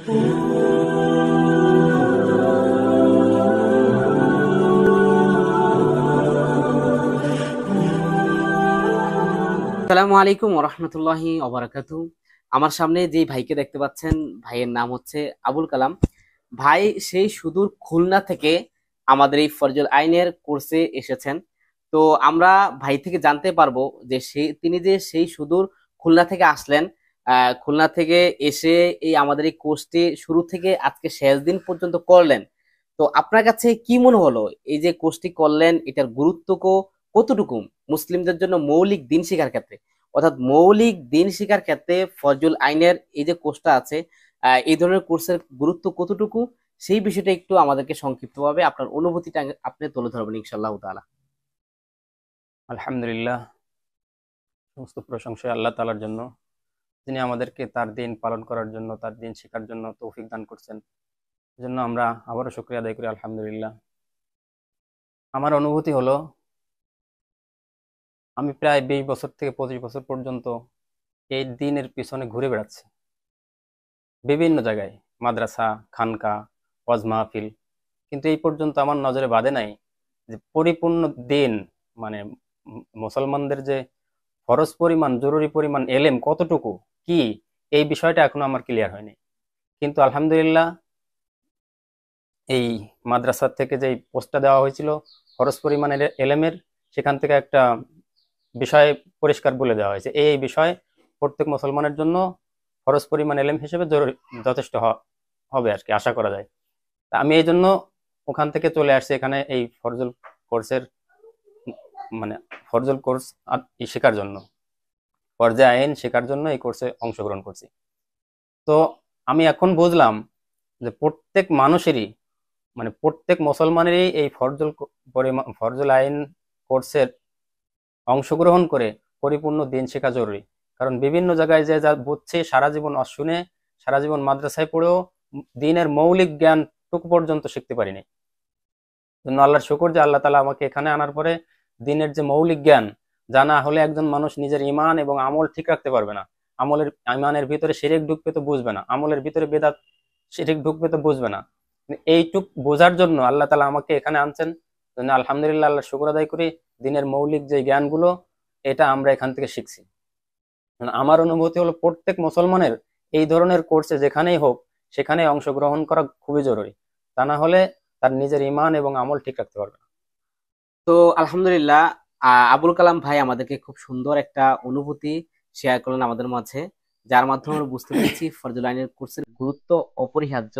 আসসালামু আলাইকুম ওরহমতুল্লাহি ওবারাকাতু। আমার সামনে যে ভাইকে দেখতে পাচ্ছেন, ভাইয়ের নাম হচ্ছে আবুল কালাম ভাই। সেই সুদূর খুলনা থেকে আমাদের এই ফরজুল আইনের কোর্সে এসেছেন। তো আমরা ভাই থেকে জানতে পারবো যে তিনি যে সেই সুদূর খুলনা থেকে আসলেন, খুলনা থেকে এসে এই আমাদের এই কোর্সটি শুরু থেকে আজকে শেষ দিন পর্যন্ত করলেন। তো আপনার কাছে কি মনে হলো, এই যে কোর্সটি করলেন এটার গুরুত্ব কতটুকু মুসলিমদের জন্য মৌলিক দিন শিক্ষার ক্ষেত্রে, অর্থাৎ মৌলিক দিন শিক্ষার ক্ষেত্রে ফজলুল আইনের এই যে কোর্সটা আছে, এই ধরনের কোর্সের গুরুত্ব কতটুকু, সেই বিষয়টা একটু আমাদেরকে সংক্ষিপ্তভাবে আপনার অনুভূতিটা আপনি তুলে ধরবেন ইনশাআল্লাহ তাআলা। আলহামদুলিল্লাহ, সমস্ত প্রশংসা আল্লাহ তাআলার জন্য, যিনি আমাদেরকে তার দিন পালন করার জন্য, তার দিন শেখার জন্য তৌফিক দান করছেন। এজন্য আমরা আবারও শুকরিয়া আদায় করি, আলহামদুলিল্লাহ। আমার অনুভূতি হলো, আমি প্রায় 20 বছর থেকে 25 বছর পর্যন্ত এই দিনের পিছনে ঘুরে বেড়াচ্ছি বিভিন্ন জায়গায়, মাদ্রাসা, খানকা, ওয়াজ মাহফিল, কিন্তু এই পর্যন্ত আমার নজরে বাঁধে নাই যে পরিপূর্ণ দিন, মানে মুসলমানদের যে ফরজ পরিমাণ, জরুরি পরিমাণ এলেম কতটুকু, কি, এই বিষয়টা এখনো আমার ক্লিয়ার হয়নি। কিন্তু আলহামদুলিল্লাহ, এই মাদ্রাসা থেকে যে পোস্টটা দেওয়া হয়েছিল ফরজ পরিমাণ এলেমের, সেখান থেকে একটা বিষয় পরিষ্কার বলে দেওয়া হয়েছে, এই বিষয় প্রত্যেক মুসলমানের জন্য ফরজ পরিমাণ এলেম হিসেবে যথেষ্ট হবে আর কি, আশা করা যায়। তা আমি এই জন্য ওখান থেকে চলে আসছি এখানে এই ফরজুল কোর্সের, মানে ফরজুল কোর্স শেখার জন্য, ফরজে আইন শেখার জন্য এই কোর্সে অংশগ্রহণ করছি। তো আমি এখন বুঝলাম যে প্রত্যেক মানুষেরই, মানে প্রত্যেক মুসলমানেরই এই ফরজুল আইন কোর্সের অংশগ্রহণ করে পরিপূর্ণ দিন শেখা জরুরি। কারণ বিভিন্ন জায়গায় যে যা বুঝছে, সারা জীবন শুনে, সারা জীবন মাদ্রাসায় পড়েও দিনের মৌলিক জ্ঞানটুকু পর্যন্ত শিখতে পারিনি। জন্য আল্লাহর শুকর যে আল্লাহ তাআলা আমাকে এখানে আনার পরে দিনের যে মৌলিক জ্ঞান জানা হলে একজন মানুষ নিজের ইমান এবং আমল ঠিক রাখতে পারবে না। ইমানের ভিতরে শিরক ঢুকবে তো বুঝবে না, আমলের ভিতরে বেদাত শিরক ঢুকবে তো বুঝবে না। এইটুক বোঝার জন্য আল্লাহ তাআলা আমাকে এখানে আনছেন। জন্য আলহামদুলিল্লাহ, আল্লাহর শুকর আদায় করি, দিনের মৌলিক যে জ্ঞানগুলো এটা আমরা এখান থেকে শিখছি। আমার অনুভূতি হলো প্রত্যেক মুসলমানের এই ধরনের কোর্সে যেখানেই হোক সেখানে অংশগ্রহণ করা খুবই জরুরি। তা না হলে তার নিজের ইমান এবং আমল ঠিক রাখতে পারবে না। তো আলহামদুলিল্লাহ, আবুল কালাম ভাই আমাদেরকে খুব সুন্দর একটা অনুভূতি শেয়ার করলেন আমাদের মাঝে, যার মাধ্যমে আমরা বুঝতে পেরেছি ফরজুল আইনের কোর্সের গুরুত্ব অপরিহার্য।